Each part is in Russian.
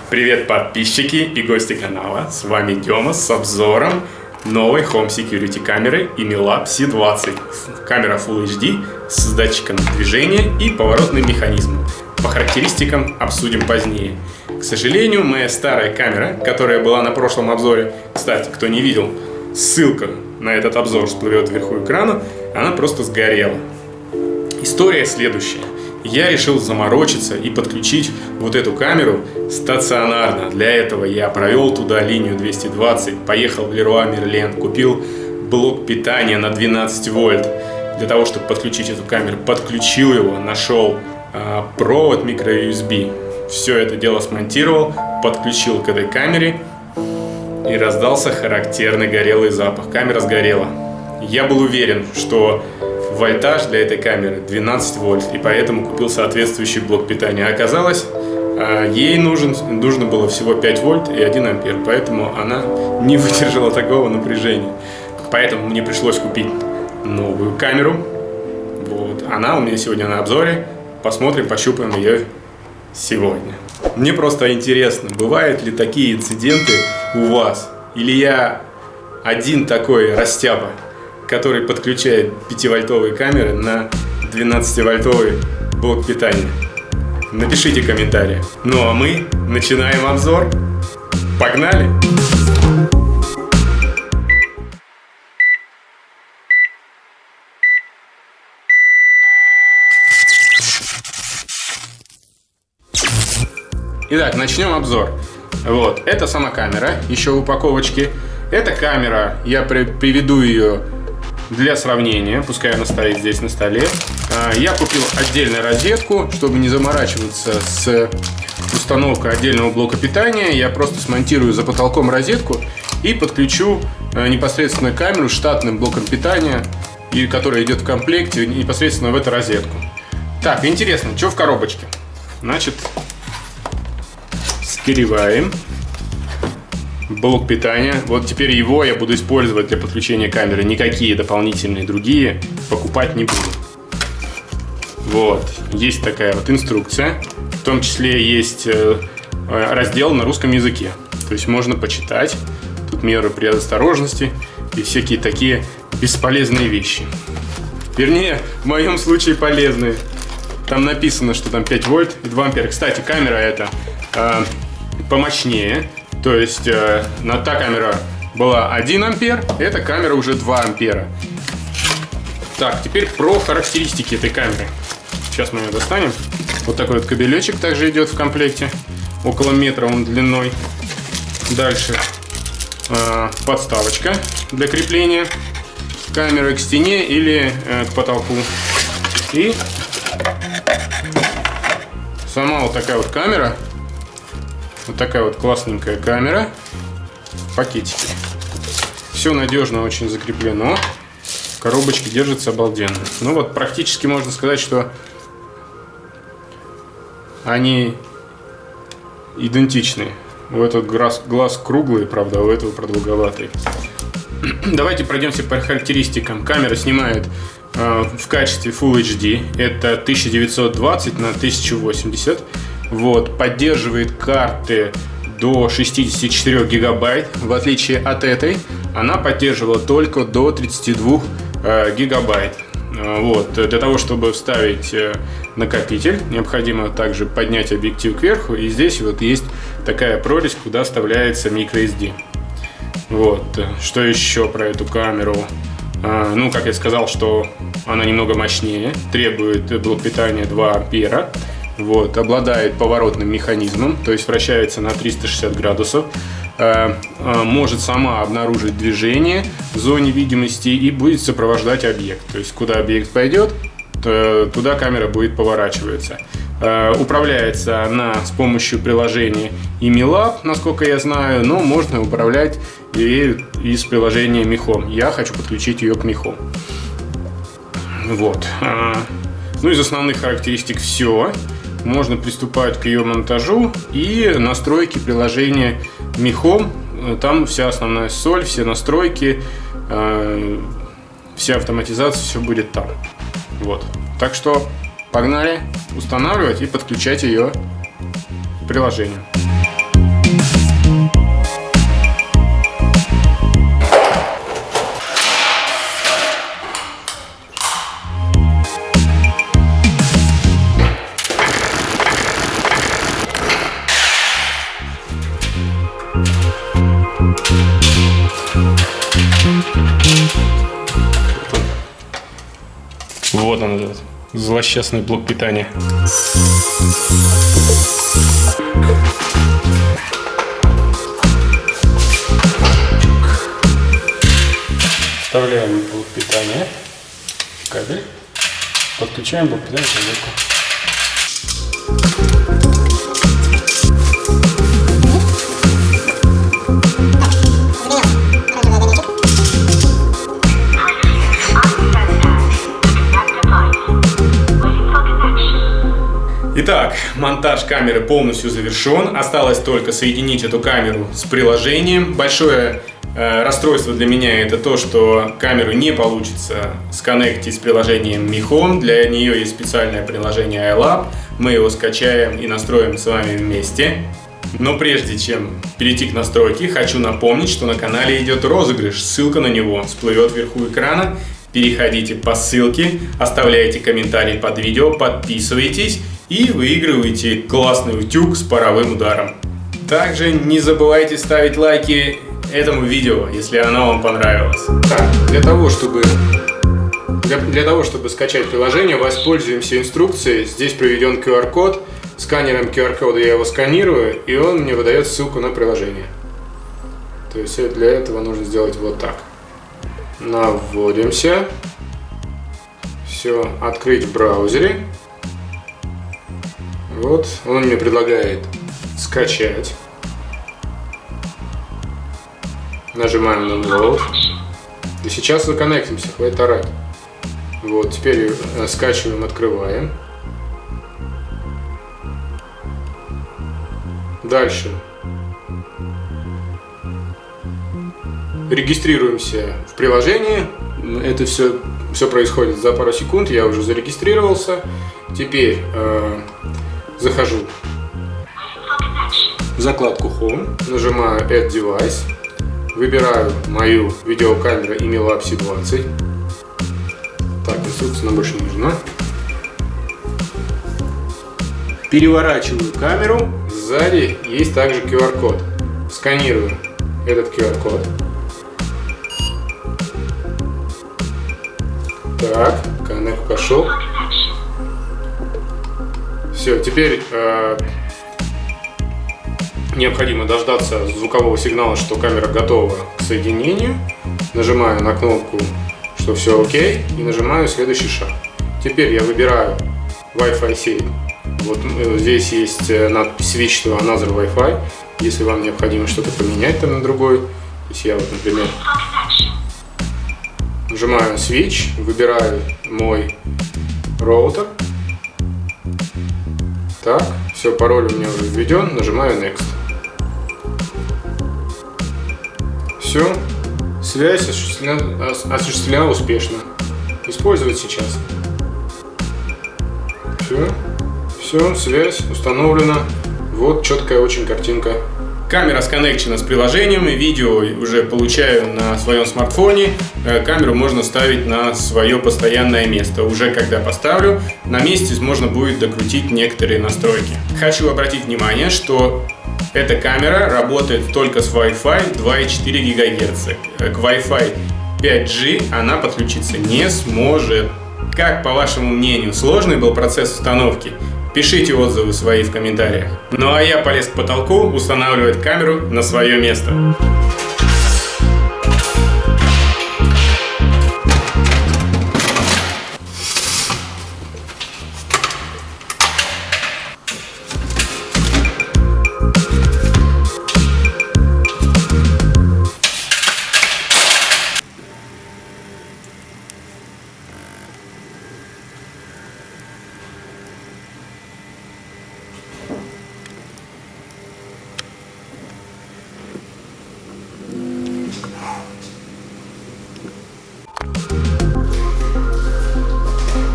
Привет, подписчики и гости канала, с вами Дема с обзором новой Home Security камеры Imilab C20. Камера Full HD с датчиком движения и поворотным механизмом. По характеристикам обсудим позднее. К сожалению, моя старая камера, которая была на прошлом обзоре, кстати, кто не видел, ссылка на этот обзор всплывет вверху экрана, она просто сгорела. История следующая. Я решил заморочиться и подключить вот эту камеру стационарно. Для этого я провел туда линию 220, поехал в Leroy Merlin, купил блок питания на 12 вольт. Для того, чтобы подключить эту камеру, подключил его, нашел провод micro-USB. Все это дело смонтировал, подключил к этой камере и раздался характерный горелый запах. Камера сгорела. Я был уверен, что вольтаж для этой камеры 12 вольт, и поэтому купил соответствующий блок питания. Оказалось, ей нужно было всего 5 вольт и 1 ампер, поэтому она не выдержала такого напряжения. Поэтому мне пришлось купить новую камеру. Вот. Она у меня сегодня на обзоре. Посмотрим, пощупаем ее сегодня. Мне просто интересно, бывают ли такие инциденты у вас? Или я один такой растяпа, который подключает 5-вольтовые камеры на 12-вольтовый блок питания? Напишите комментарии. Ну а мы начинаем обзор. Погнали! Итак, начнем обзор. Вот, это сама камера, еще в упаковочке. Эта камера, я приведу ее для сравнения, пускай она стоит здесь на столе. Я купил отдельную розетку, чтобы не заморачиваться с установкой отдельного блока питания. Я просто смонтирую за потолком розетку и подключу непосредственно камеру с штатным блоком питания, который идет в комплекте непосредственно в эту розетку. Так, интересно, что в коробочке? Значит, скрываем блок питания. Вот теперь его я буду использовать для подключения камеры. Никакие дополнительные другие покупать не буду. Вот. Есть такая вот инструкция. В том числе есть раздел на русском языке. То есть можно почитать. Тут меры предосторожности и всякие такие бесполезные вещи. Вернее, в моем случае полезные. Там написано, что там 5 вольт и 2 ампера. Кстати, камера эта помощнее. То есть та камера была 1 ампер, эта камера уже 2 ампера. Так, теперь про характеристики этой камеры. Сейчас мы ее достанем. Вот такой вот кабелечек также идет в комплекте. Около метра он длиной. Дальше подставочка для крепления камеры к стене или к потолку. И сама вот такая вот камера. Вот такая вот классненькая камера. Пакетики. Все надежно очень закреплено. Коробочки держатся обалденно. Ну вот практически можно сказать, что они идентичны. У этого глаз круглый, правда, а у этого продолговатый. Давайте пройдемся по характеристикам. Камера снимает в качестве Full HD. Это 1920 на 1080. Вот, поддерживает карты до 64 гигабайт. В отличие от этой, она поддерживала только до 32 гигабайт. Вот, для того, чтобы вставить накопитель, необходимо также поднять объектив кверху. И здесь вот есть такая прорезь, куда вставляется microSD. Вот, что еще про эту камеру? Ну, как я сказал, что она немного мощнее, требует блок питания 2 ампера. Вот, обладает поворотным механизмом, то есть вращается на 360 градусов, может сама обнаружить движение в зоне видимости и будет сопровождать объект. То есть куда объект пойдет, туда камера будет поворачиваться. Управляется она с помощью приложения Imilab, насколько я знаю, но можно управлять и из приложения Mi Home. Я хочу подключить ее к Mi Home. Вот. Ну, из основных характеристик все. Можно приступать к ее монтажу и настройки приложения Mi Home. Там вся основная соль, все настройки, вся автоматизация, все будет там. Вот. Так что погнали устанавливать и подключать ее к приложению. Вот он, этот злосчастный блок питания. Вставляем блок питания в кабель, подключаем блок питания к розетку. Итак, монтаж камеры полностью завершен. Осталось только соединить эту камеру с приложением. Большое расстройство для меня это то, что камеру не получится сконнектить с приложением Mi Home. Для нее есть специальное приложение iLab. Мы его скачаем и настроим с вами вместе. Но прежде чем перейти к настройке, хочу напомнить, что на канале идет розыгрыш. Ссылка на него всплывет вверху экрана. Переходите по ссылке, оставляйте комментарий под видео, подписывайтесь и выигрываете классный утюг с паровым ударом. Также не забывайте ставить лайки этому видео, если оно вам понравилось. Так, для того, чтобы скачать приложение, воспользуемся инструкцией. Здесь приведен QR-код. Сканером QR-кода я его сканирую, и он мне выдает ссылку на приложение. То есть для этого нужно сделать вот так. Наводимся. Все, открыть в браузере. Вот, он мне предлагает скачать. Нажимаем на Download. И сейчас законнектимся, хватит орать. Вот, теперь скачиваем, открываем. Дальше. Регистрируемся в приложении. Это все происходит за пару секунд. Я уже зарегистрировался. Теперь захожу в закладку Home, нажимаю Add Device, выбираю мою видеокамеру Imilab C20. Так, инструкция нам больше не нужна. Переворачиваю камеру. Сзади есть также QR-код. Сканирую этот QR-код. Так, коннект пошел. Все, теперь необходимо дождаться звукового сигнала, что камера готова к соединению. Нажимаю на кнопку, что все окей, и нажимаю следующий шаг. Теперь я выбираю Wi-Fi сеть. Вот здесь есть надпись Switch to Another Wi-Fi. Если вам необходимо что-то поменять там на другой, то есть я вот, например, нажимаю Switch, выбираю мой роутер. Так, все, пароль у меня уже введен, нажимаю Next. Все, связь осуществлена успешно. Использовать сейчас. Все, связь установлена. Вот четкая очень картинка. Камера сконнекчена с приложением, видео уже получаю на своем смартфоне. Камеру можно ставить на свое постоянное место. Уже когда поставлю, на месте можно будет докрутить некоторые настройки. Хочу обратить внимание, что эта камера работает только с Wi-Fi 2,4 ГГц. К Wi-Fi 5G она подключиться не сможет. Как, по вашему мнению, сложный был процесс установки? Пишите отзывы свои в комментариях. Ну а я полез к потолку устанавливать камеру на свое место.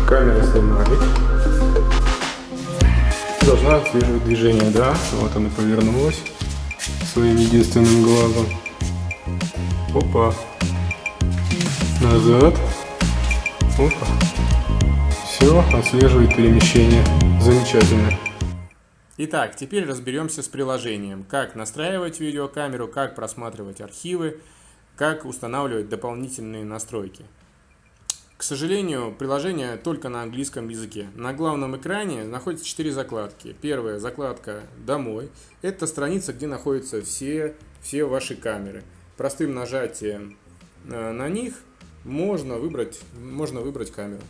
Камера снимает. Должна отслеживать движение, да? Вот она повернулась. своим единственным глазом. Опа. Назад. Опа. Все, отслеживает перемещение. Замечательно. Итак, теперь разберемся с приложением. Как настраивать видеокамеру, как просматривать архивы, как устанавливать дополнительные настройки. К сожалению, приложение только на английском языке. На главном экране находится 4 закладки. Первая закладка «Домой». Это страница, где находятся все ваши камеры. Простым нажатием на них можно выбрать камеру.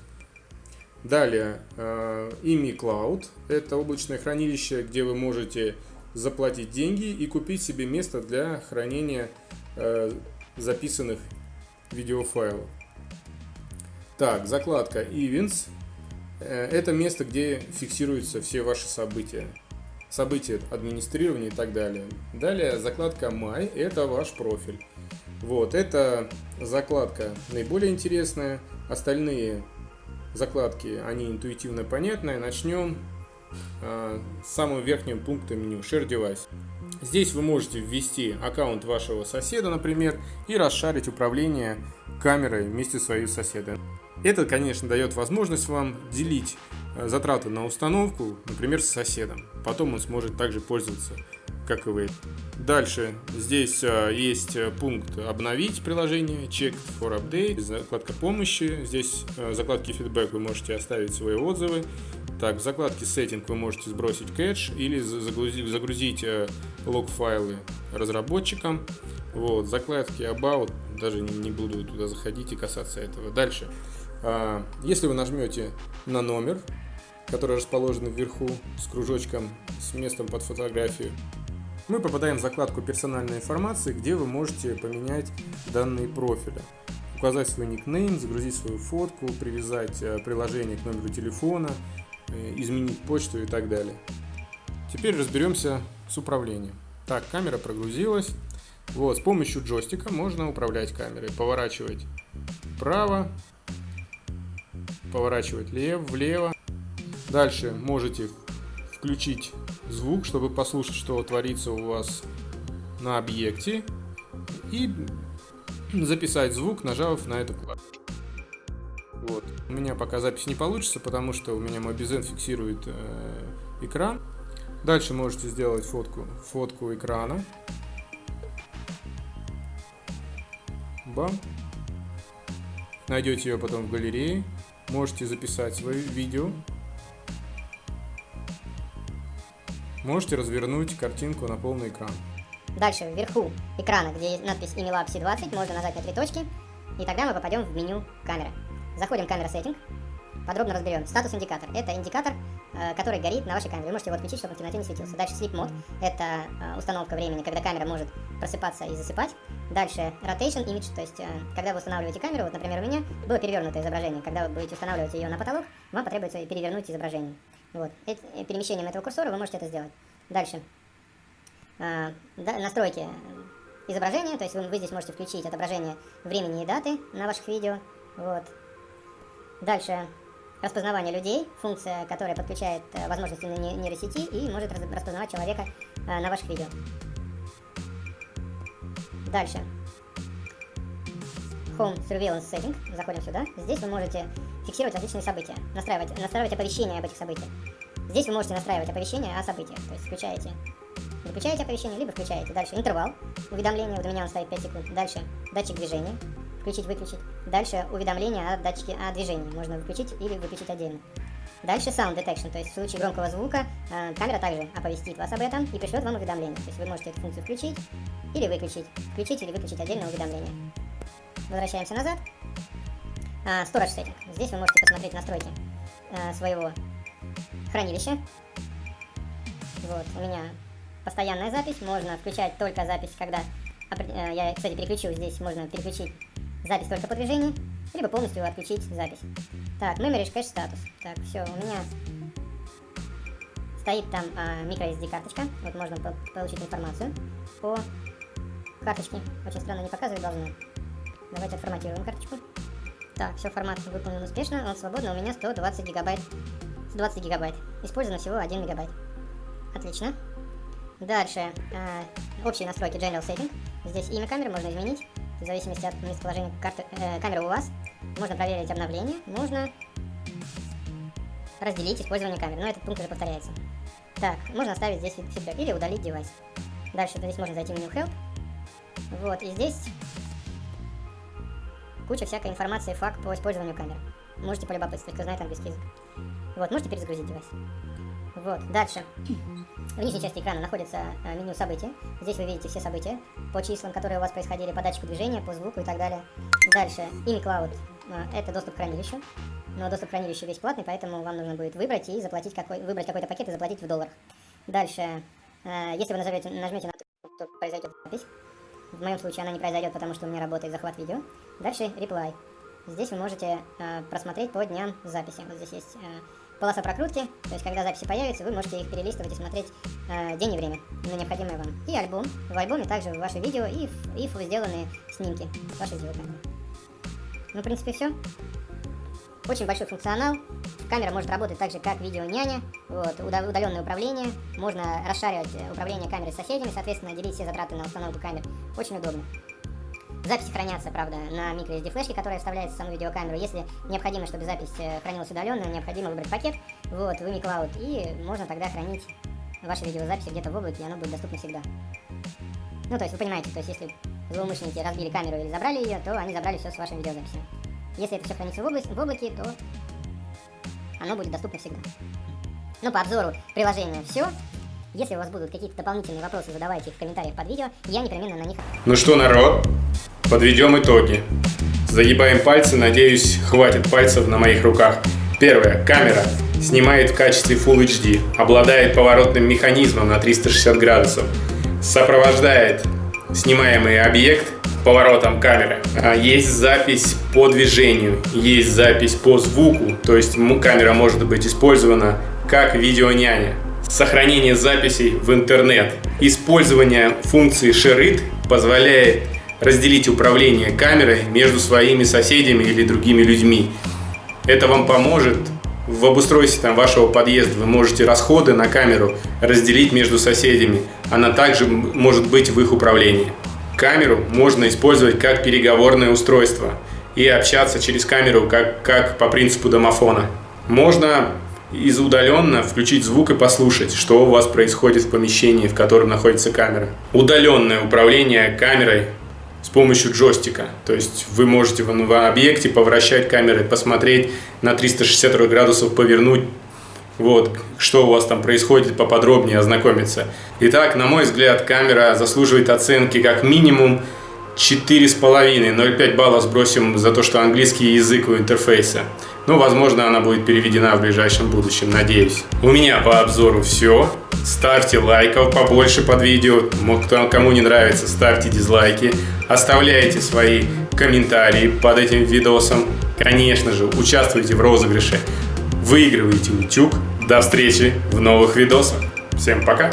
Далее IMEI Cloud. Это облачное хранилище, где вы можете заплатить деньги и купить себе место для хранения записанных видеофайлов. Так, закладка Events. Это место, где фиксируются все ваши события, администрирования и так далее. Далее закладка My. Это ваш профиль. Вот, это закладка наиболее интересная. Остальные закладки, они интуитивно понятные. Начнем с самого верхнего пункта меню Share Device. Здесь вы можете ввести аккаунт вашего соседа, например, и расшарить управление камерой вместе с своим соседом. Это, конечно, дает возможность вам делить затраты на установку, например, с соседом. Потом он сможет также пользоваться, как и вы. Дальше здесь есть пункт «Обновить приложение», «Check for Update», закладка «Помощи». Здесь в закладке «Feedback» вы можете оставить свои отзывы. Так, в закладке «Setting» вы можете сбросить кэш или загрузить лог-файлы разработчикам. Вот, в закладке «About» даже не буду туда заходить и касаться этого. Дальше. Если вы нажмете на номер, который расположен вверху с кружочком, с местом под фотографию, мы попадаем в закладку «Персональная информация», где вы можете поменять данные профиля. Указать свой никнейм, загрузить свою фотку, привязать приложение к номеру телефона, изменить почту и так далее. Теперь разберемся с управлением. Так, камера прогрузилась. Вот, с помощью джойстика можно управлять камерой. Поворачивать вправо, поворачивать влево. Дальше можете включить звук, чтобы послушать, что творится у вас на объекте, и записать звук, нажав на эту клавишу. Вот. У меня пока запись не получится, потому что у меня Mobizen фиксирует экран. Дальше можете сделать фотку экрана. Бам. Найдете ее потом в галерее. Можете записать свое видео. Можете развернуть картинку на полный экран. Дальше вверху экрана, где есть надпись IMEI C20, можно нажать на 3 точки, и тогда мы попадем в меню камеры. Заходим в камера Setting, подробно разберем. Статус-индикатор. Это индикатор, который горит на вашей камере. Вы можете его отключить, чтобы в темноте не светился. Дальше Sleep Mode. Это установка времени, когда камера может просыпаться и засыпать. Дальше Rotation Image, то есть когда вы устанавливаете камеру, вот, например, у меня было перевернутое изображение. Когда вы будете устанавливать ее на потолок, вам потребуется перевернуть изображение. Вот. Перемещением этого курсора вы можете это сделать. Дальше. Настройки изображения, то есть вы здесь можете включить отображение времени и даты на ваших видео. Вот. Дальше распознавание людей, функция, которая подключает возможности нейросети и может распознавать человека на ваших видео. Дальше. Home Surveillance Setting. Заходим сюда. Здесь вы можете фиксировать различные события, настраивать оповещения об этих событиях. Здесь вы можете настраивать оповещения о событиях. То есть выключаете оповещение, либо включаете. Дальше интервал уведомления. Вот у меня он стоит 5 секунд. Дальше датчик движения. Включить-выключить. Дальше уведомление о движении. Можно включить или выключить отдельно. Дальше Sound Detection, то есть в случае громкого звука камера также оповестит вас об этом и пришлет вам уведомление. То есть вы можете эту функцию включить или выключить отдельное уведомление. Возвращаемся назад. Storage Setting. Здесь вы можете посмотреть настройки своего хранилища. Вот, у меня постоянная запись. Можно включать только запись, когда... Я, кстати, переключил. Здесь можно переключить запись только по движению, либо полностью отключить запись. Так, Memory Cache Status. Так, все, у меня стоит там microSD карточка. Вот можно получить информацию по карточке. Очень странно, не показывает, должно. Давайте отформатируем карточку. Так, все, формат выполнен успешно. Он свободный, у меня 120 гигабайт. 120 гигабайт. Использовано всего 1 мегабайт. Отлично. Дальше общие настройки General Setting. Здесь имя камеры можно изменить в зависимости от местоположения камеры у вас. Можно проверить обновление, можно разделить использование камеры, но этот пункт уже повторяется. Так, можно оставить здесь фидбэк или удалить девайс. Дальше здесь можно зайти в меню Help. Вот, и здесь куча всякой информации, факт по использованию камеры. Можете полюбопытствовать, кто знает английский язык. Вот, можете перезагрузить девайс. Вот, дальше. В нижней части экрана находится меню события. Здесь вы видите все события по числам, которые у вас происходили, по датчику движения, по звуку и так далее. Дальше, iMeCloud — это доступ к хранилищу. Но доступ к хранилищу весь платный, поэтому вам нужно будет выбрать и заплатить выбрать какой-то пакет и заплатить в долларах. Дальше, если вы нажмете на то произойдет запись. В моем случае она не произойдет, потому что у меня работает захват видео. Дальше Replay. Здесь вы можете просмотреть по дням записи. Вот здесь есть полоса прокрутки, то есть когда записи появятся, вы можете их перелистывать и смотреть день и время на необходимое вам. И альбом. В альбоме также ваши видео и сделанные снимки вашей видеокамеры. Ну, в принципе, все. Очень большой функционал. Камера может работать так же, как видео-няня. Вот, удаленное управление. Можно расшаривать управление камерой с соседями, соответственно, делить все затраты на установку камер. Очень удобно. Записи хранятся, правда, на microSD флешке, которая вставляется в саму видеокамеру. Если необходимо, чтобы запись хранилась удаленно, необходимо выбрать пакет в iMeCloud, и можно тогда хранить ваши видеозаписи где-то в облаке, и оно будет доступно всегда. Ну, то есть вы понимаете, то есть если злоумышленники разбили камеру или забрали ее, то они забрали все с вашими видеозаписями. Если это все хранится в облаке, то оно будет доступно всегда. Ну, по обзору приложения все. Если у вас будут какие-то дополнительные вопросы, задавайте их в комментариях под видео, я непременно на них... Ну что, народ, подведем итоги. Загибаем пальцы, надеюсь, хватит пальцев на моих руках. Первое. Камера снимает в качестве Full HD, обладает поворотным механизмом на 360 градусов, сопровождает снимаемый объект поворотом камеры. Есть запись по движению, есть запись по звуку, то есть камера может быть использована как видеоняня. Сохранение записей в интернет. Использование функции ShareIt позволяет разделить управление камерой между своими соседями или другими людьми. Это вам поможет в обустройстве вашего подъезда. Вы можете расходы на камеру разделить между соседями. Она также может быть в их управлении. Камеру можно использовать как переговорное устройство и общаться через камеру как по принципу домофона. Можно удаленно включить звук и послушать, что у вас происходит в помещении, в котором находится камера. Удаленное управление камерой с помощью джойстика. То есть вы можете в объекте повращать камерой, посмотреть на 360 градусов, повернуть, вот, что у вас там происходит, поподробнее ознакомиться. Итак, на мой взгляд, камера заслуживает оценки как минимум 4,5. 0,5 баллов сбросим за то, что английский язык у интерфейса. Ну, возможно, она будет переведена в ближайшем будущем, надеюсь. У меня по обзору все. Ставьте лайков побольше под видео. Кому не нравится, ставьте дизлайки. Оставляйте свои комментарии под этим видосом. Конечно же, участвуйте в розыгрыше. Выигрывайте утюг. До встречи в новых видосах. Всем пока!